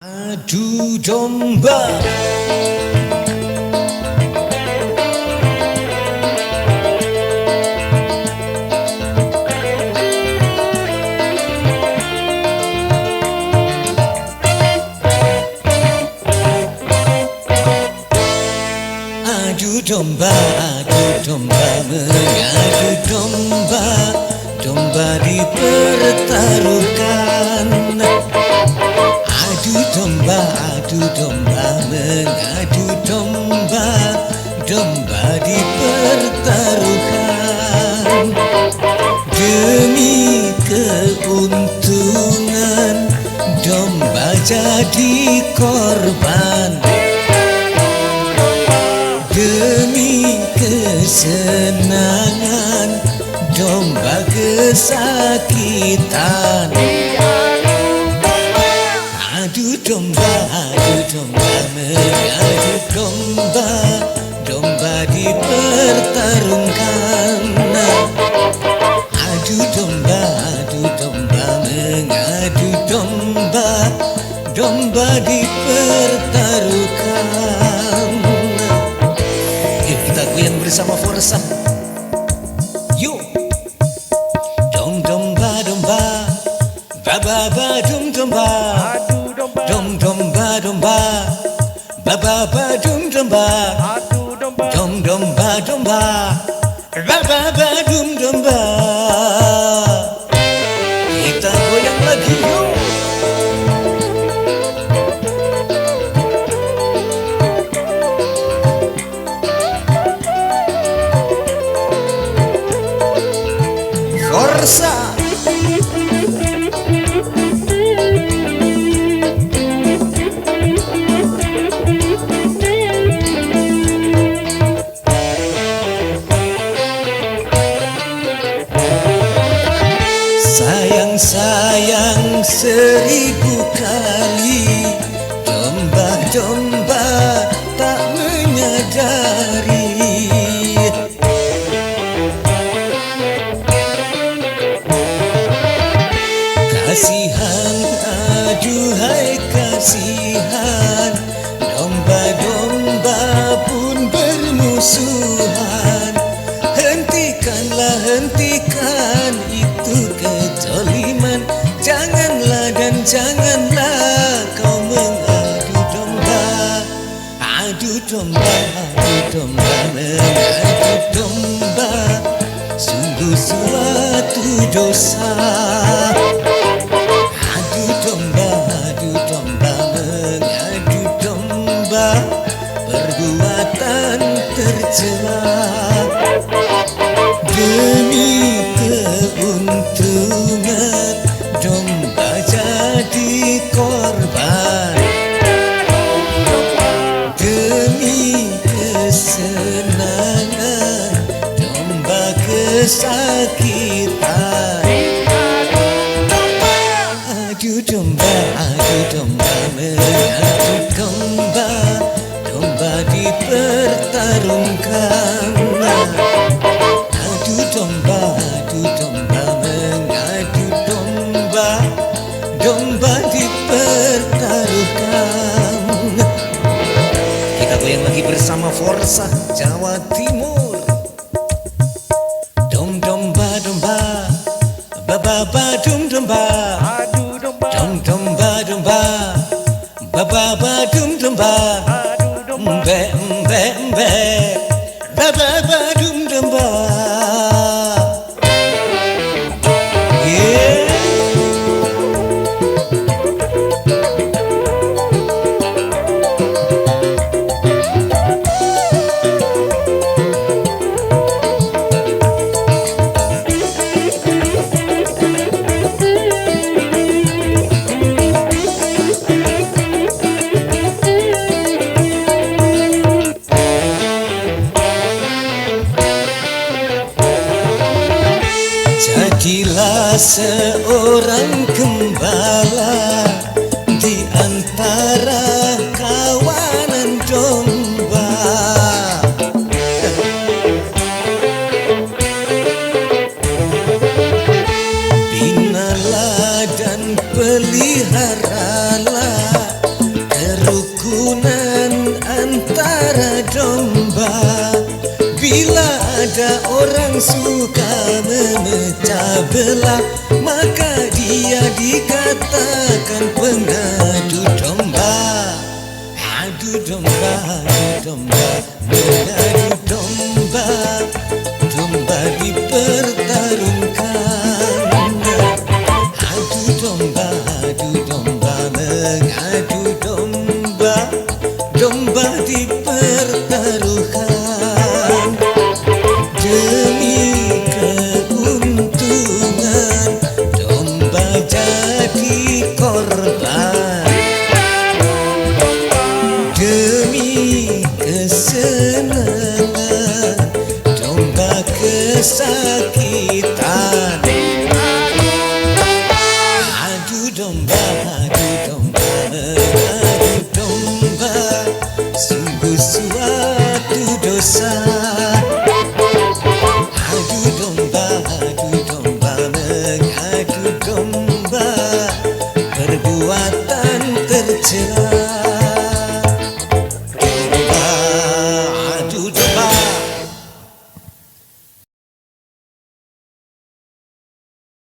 Adu domba. Adu domba, mengadu domba, domba dipertaruhkan. Adu domba, mengadu domba, domba dipertaruhkan. Demi keuntungan, domba jadi korban. Demi kesenangan, domba kesakitan. Adu domba, mengadu domba, domba dipertarungkan. Adu domba, mengadu domba, domba dipertaruhkan. Kita goyang bersama Forsa. Yuk. Dom domba, ba ba ba dom domba. Dom domba, ba ba ba dom domba. Dom domba, ba ba ba dom domba. Kita goyang lagi yuk. Forsa. Sayang seribu kali, domba tak menyadari. Kasihan, aduhai kasihan, domba pun bermusuhan. Hentikanlah, hentikan itu kezaliman. Janganlah dan janganlah kau mengadu domba. Adu domba, mengadu domba, sungguh suatu dosa. Adu domba, mengadu domba, perbuatan tercela. Demi keuntungan, domba jadi korban. Demi kesenangan, domba kesakitan. Adu domba, mengadu domba, domba dipertarungkan. Adu domba, mengadu domba, domba dipertaruhkan. Kita goyang lagi bersama Forsa Jawa Timur. Dom domba, ba ba ba dom domba. Dom domba, ba ba ba dom domba. Mbe, ba ba ba dom domba. Jadilah seorang gembala di antara kawanan domba. Binalah dan peliharalah ada orang suka memecah belah, maka dia dikatakan pengadu domba. Adu domba, mengadu domba, domba dipertarungkan. Adu domba, mengadu domba, domba dipertaruhkan. Demi keuntungan, domba jadi korban.